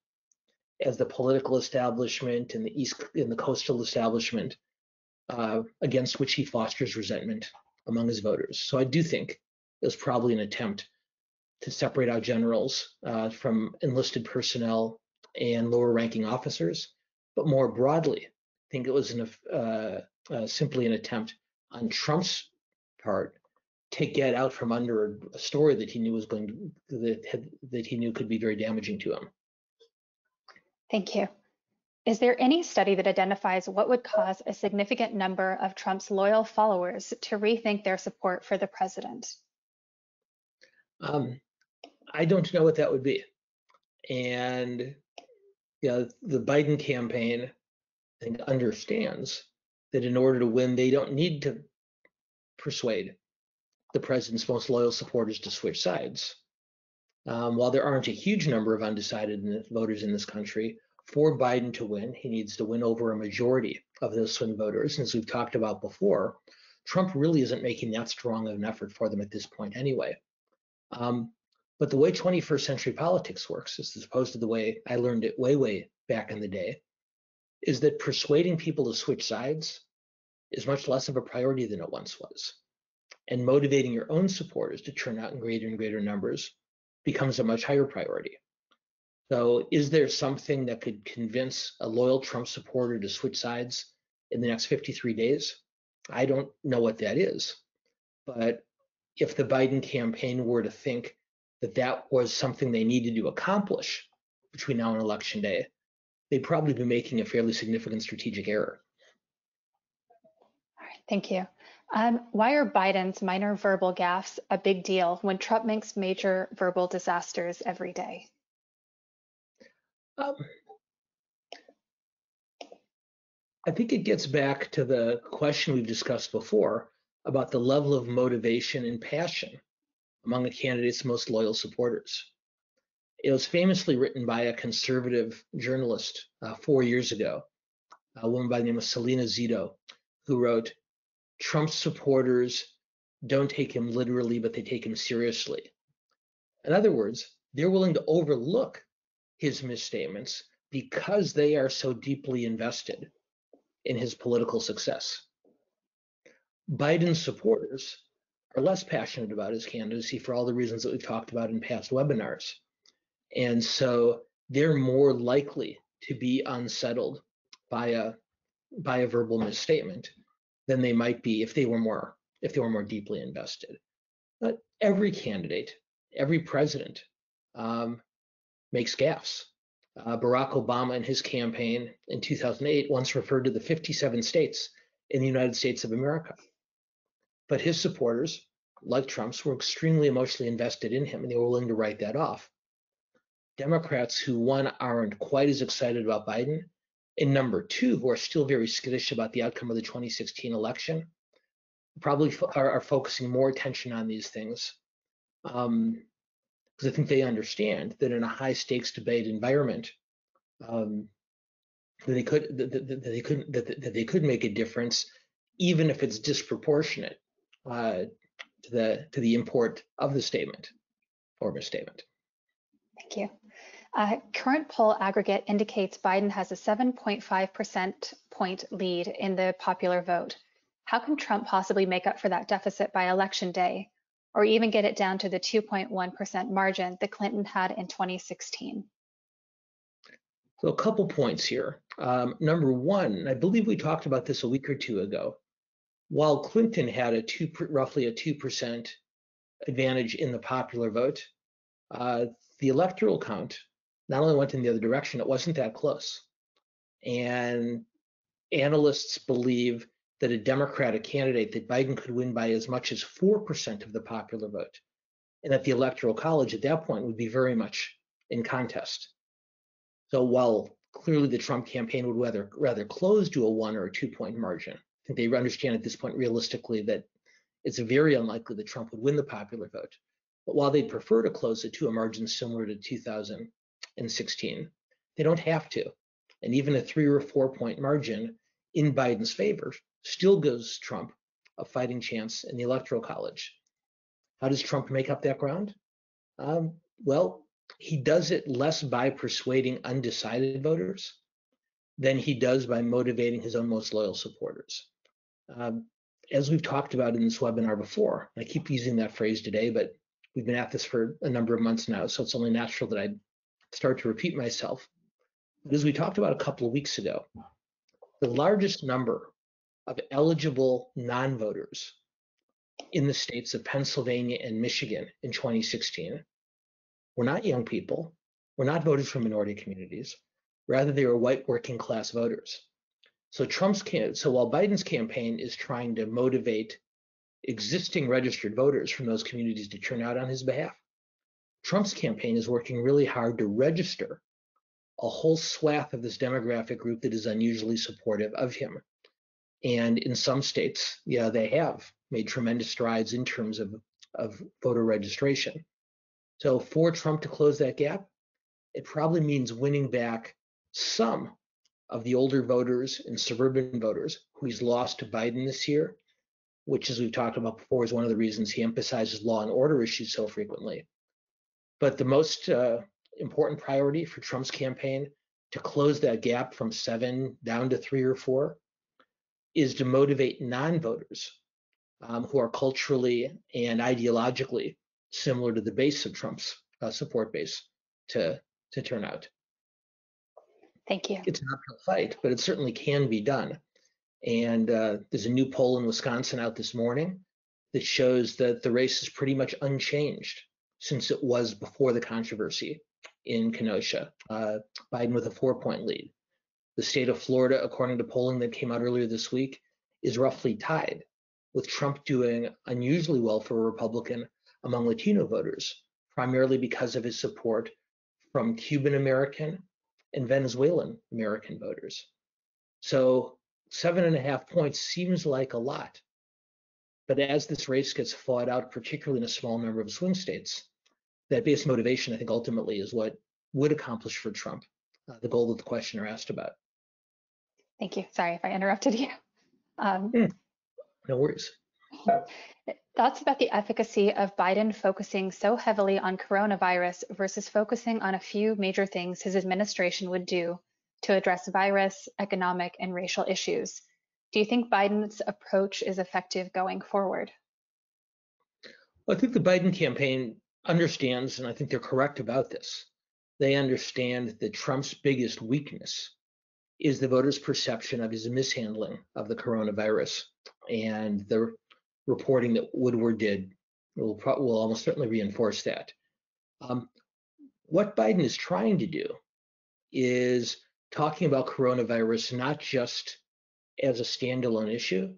S2: as the political establishment and the coastal establishment, against which he fosters resentment among his voters. So I do think it was probably an attempt to separate out generals from enlisted personnel and lower-ranking officers, but more broadly, I think it was simply an attempt on Trump's part to get out from under a story that he knew was that he knew could be very damaging to him.
S3: Thank you. Is there any study that identifies what would cause a significant number of Trump's loyal followers to rethink their support for the president?
S2: I don't know what that would be. And the Biden campaign, I think, understands that in order to win, they don't need to persuade the president's most loyal supporters to switch sides. While there aren't a huge number of undecided voters in this country, for Biden to win, he needs to win over a majority of those swing voters. And as we've talked about before, Trump really isn't making that strong of an effort for them at this point anyway. But the way 21st century politics works, as opposed to the way I learned it way back in the day, is that persuading people to switch sides is much less of a priority than it once was. And motivating your own supporters to turn out in greater and greater numbers becomes a much higher priority. So is there something that could convince a loyal Trump supporter to switch sides in the next 53 days? I don't know what that is. But if the Biden campaign were to think that that was something they needed to accomplish between now and Election Day, they'd probably be making a fairly significant strategic error.
S3: All right, thank you. Why are Biden's minor verbal gaffes a big deal when Trump makes major verbal disasters every day?
S2: I think it gets back to the question we've discussed before about the level of motivation and passion among a candidate's most loyal supporters. It was famously written by a conservative journalist 4 years ago, a woman by the name of Selena Zito, who wrote, "Trump's supporters don't take him literally, but they take him seriously." In other words, they're willing to overlook his misstatements because they are so deeply invested in his political success. Biden's supporters are less passionate about his candidacy for all the reasons that we've talked about in past webinars. And so they're more likely to be unsettled by a verbal misstatement than they might be if they were more deeply invested. But every candidate, every president makes gaffes. Barack Obama in his campaign in 2008 once referred to the 57 states in the United States of America. But his supporters, like Trump's, were extremely emotionally invested in him, and they were willing to write that off. Democrats who, one, aren't quite as excited about Biden, and number two, who are still very skittish about the outcome of the 2016 election, probably are focusing more attention on these things. Because I think they understand that in a high-stakes debate environment, that they could make a difference, even if it's disproportionate to the import of the statement or misstatement.
S3: Thank you. Current poll aggregate indicates Biden has a 7.5% point lead in the popular vote. How can Trump possibly make up for that deficit by Election Day, or even get it down to the 2.1% margin that Clinton had in 2016?
S2: So a couple points here. Number one, I believe we talked about this a week or two ago. While Clinton had roughly a 2% advantage in the popular vote, the electoral count not only went in the other direction, it wasn't that close. And analysts believe that a Democratic candidate, that Biden could win by as much as 4% of the popular vote, and that the Electoral College at that point would be very much in contest. So while clearly the Trump campaign would rather close to a 1 or a 2-point margin, I think they understand at this point realistically that it's very unlikely that Trump would win the popular vote. But while they'd prefer to close it to a margin similar to 2016, they don't have to. And even a 3 or 4-point margin in Biden's favor still gives Trump a fighting chance in the Electoral College. How does Trump make up that ground? Well, he does it less by persuading undecided voters than he does by motivating his own most loyal supporters. As we've talked about in this webinar before, I keep using that phrase today, but we've been at this for a number of months now, so it's only natural that I start to repeat myself. But as we talked about a couple of weeks ago, the largest number of eligible non-voters in the states of Pennsylvania and Michigan in 2016 were not young people, were not voters from minority communities, rather they were white working class voters. So while Biden's campaign is trying to motivate existing registered voters from those communities to turn out on his behalf, Trump's campaign is working really hard to register a whole swath of this demographic group that is unusually supportive of him. And in some states, yeah, they have made tremendous strides in terms of voter registration. So for Trump to close that gap, it probably means winning back some of the older voters and suburban voters who he's lost to Biden this year, which, as we've talked about before, is one of the reasons he emphasizes law and order issues so frequently. But the most important priority for Trump's campaign to close that gap from 7 down to 3 or 4 is to motivate non-voters who are culturally and ideologically similar to the base of Trump's support base to turn out.
S3: Thank you.
S2: It's an uphill fight, but it certainly can be done. And there's a new poll in Wisconsin out this morning that shows that the race is pretty much unchanged since it was before the controversy in Kenosha. Biden with a 4-point lead. The state of Florida, according to polling that came out earlier this week, is roughly tied, with Trump doing unusually well for a Republican among Latino voters, primarily because of his support from Cuban American and Venezuelan American voters. So 7.5 points seems like a lot. But as this race gets fought out, particularly in a small number of swing states, that base motivation, I think, ultimately is what would accomplish for Trump the goal that the questioner asked about.
S3: Thank you. Sorry if I interrupted you.
S2: No worries.
S3: Thoughts about the efficacy of Biden focusing so heavily on coronavirus versus focusing on a few major things his administration would do to address virus, economic, and racial issues. Do you think Biden's approach is effective going forward?
S2: Well, I think the Biden campaign understands, and I think they're correct about this. They understand that Trump's biggest weakness is the voters' perception of his mishandling of the coronavirus. And the reporting that Woodward did will almost certainly reinforce that. What Biden is trying to do is talking about coronavirus not just as a standalone issue,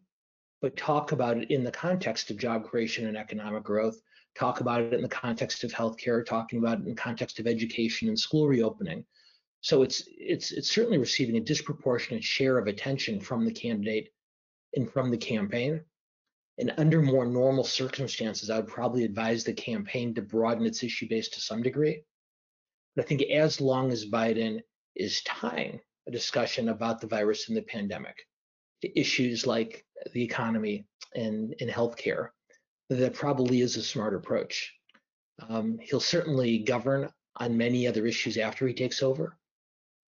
S2: but talk about it in the context of job creation and economic growth, talk about it in the context of healthcare, talking about it in the context of education and school reopening. So it's certainly receiving a disproportionate share of attention from the candidate and from the campaign. And under more normal circumstances, I would probably advise the campaign to broaden its issue base to some degree. But I think as long as Biden is tying a discussion about the virus and the pandemic to issues like the economy and healthcare, that probably is a smart approach. He'll certainly govern on many other issues after he takes over,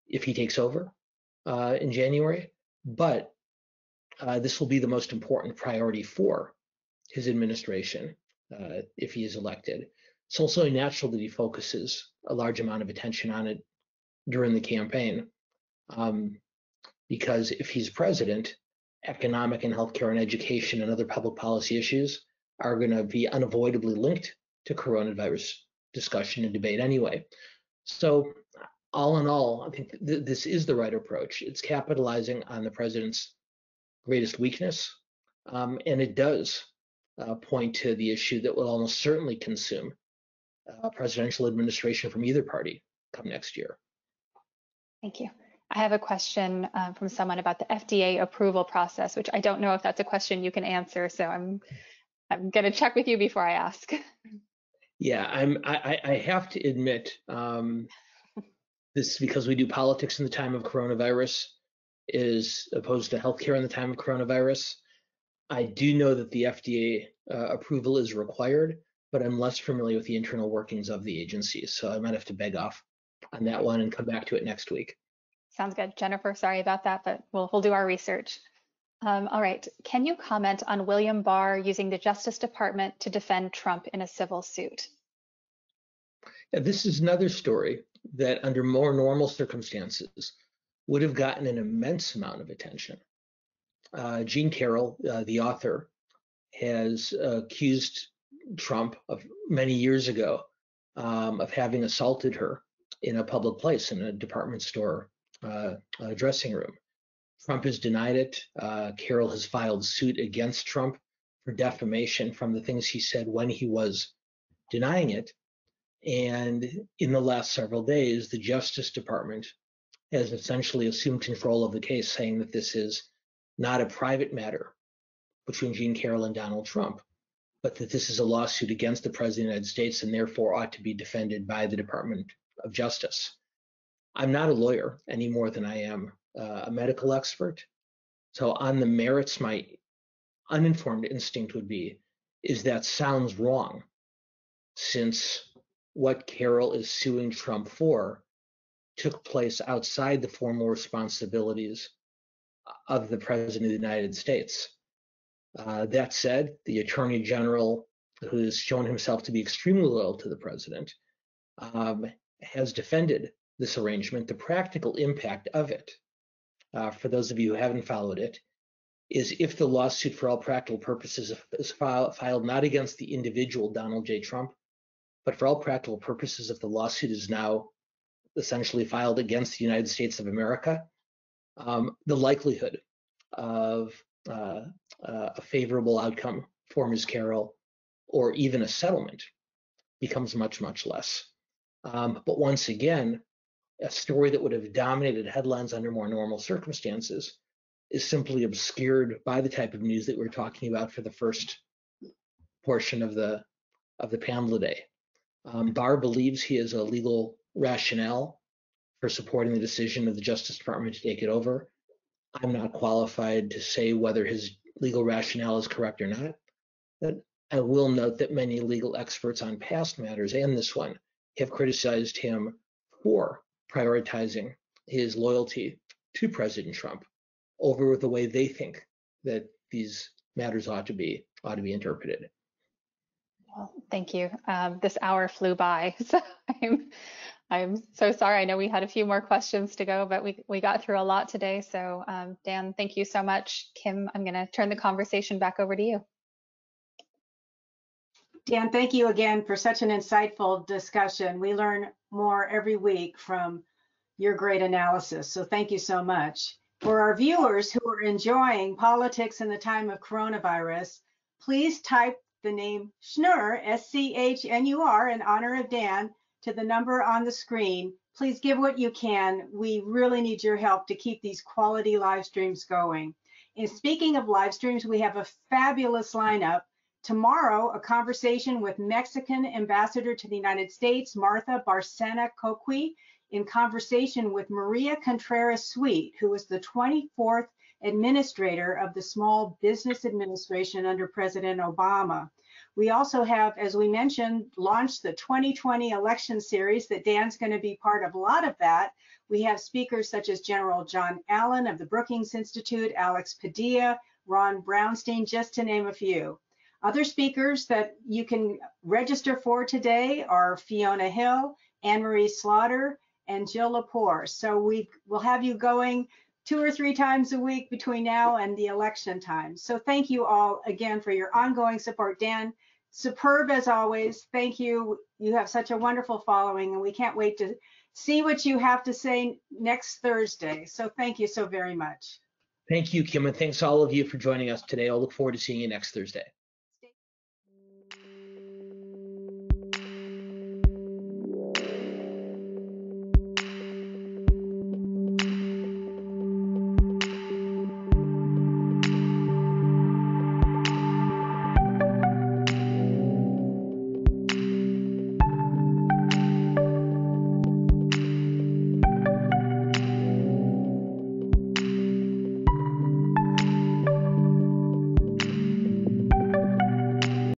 S2: if he takes over in January, but this will be the most important priority for his administration if he is elected. It's also natural that he focuses a large amount of attention on it during the campaign, because if he's president, economic and healthcare and education and other public policy issues are going to be unavoidably linked to coronavirus discussion and debate anyway. So all in all, I think this is the right approach. It's capitalizing on the president's greatest weakness, and it does point to the issue that will almost certainly consume a presidential administration from either party come next year.
S3: Thank you. I have a question from someone about the FDA approval process, which I don't know if that's a question you can answer. So I'm going to check with you before I ask.
S2: Yeah, I have to admit, this is because we do politics in the time of coronavirus as opposed to healthcare in the time of coronavirus. I do know that the FDA approval is required, but I'm less familiar with the internal workings of the agency. So I might have to beg off on that one and come back to it next week.
S3: Sounds good. Jennifer, sorry about that, but we'll do our research. All right. Can you comment on William Barr using the Justice Department to defend Trump in a civil suit?
S2: Yeah, this is another story that under more normal circumstances would have gotten an immense amount of attention. Jean Carroll, the author, has accused Trump of many years ago of having assaulted her in a public place, in a department store dressing room. Trump has denied it. Carroll has filed suit against Trump for defamation from the things he said when he was denying it. And in the last several days, the Justice Department has essentially assumed control of the case, saying that this is not a private matter between Jean Carroll and Donald Trump, but that this is a lawsuit against the President of the United States and therefore ought to be defended by the Department of Justice. I'm not a lawyer any more than I am a medical expert. So on the merits, my uninformed instinct would be, is that sounds wrong, since what Carroll is suing Trump for took place outside the formal responsibilities of the President of the United States. That said, the Attorney General, who has shown himself to be extremely loyal to the President, has defended this arrangement. The practical impact of it, for those of you who haven't followed it, is if the lawsuit for all practical purposes is filed not against the individual Donald J. Trump, but for all practical purposes, if the lawsuit is now essentially filed against the United States of America, the likelihood of a favorable outcome for Ms. Carroll or even a settlement becomes much, much less. But once again, a story that would have dominated headlines under more normal circumstances is simply obscured by the type of news that we're talking about for the first portion of the panel today. Barr believes he has a legal rationale for supporting the decision of the Justice Department to take it over. I'm not qualified to say whether his legal rationale is correct or not, but I will note that many legal experts on past matters and this one have criticized him for prioritizing his loyalty to President Trump over the way they think that these matters ought to be interpreted.
S3: Well, thank you. This hour flew by, so I'm so sorry. I know we had a few more questions to go, but we got through a lot today. So Dan, thank you so much. Kim, I'm going to turn the conversation back over to you.
S1: Dan, thank you again for such an insightful discussion. We learn more every week from your great analysis. So thank you so much. For our viewers who are enjoying politics in the time of coronavirus, please type the name Schnur, S-C-H-N-U-R, in honor of Dan, to the number on the screen. Please give what you can. We really need your help to keep these quality live streams going. And speaking of live streams, we have a fabulous lineup. Tomorrow, a conversation with Mexican Ambassador to the United States, Martha Barcena Coqui, in conversation with Maria Contreras Sweet, who was the 24th administrator of the Small Business Administration under President Obama. We also have, as we mentioned, launched the 2020 election series that Dan's going to be part of a lot of that. We have speakers such as General John Allen of the Brookings Institute, Alex Padilla, Ron Brownstein, just to name a few. Other speakers that you can register for today are Fiona Hill, Anne-Marie Slaughter, and Jill Lepore. So we will have you going 2 or 3 times a week between now and the election time. So thank you all again for your ongoing support. Dan, superb as always. Thank you. You have such a wonderful following, and we can't wait to see what you have to say next Thursday. So thank you so very much.
S2: Thank you, Kim, and thanks all of you for joining us today. I'll look forward to seeing you next Thursday.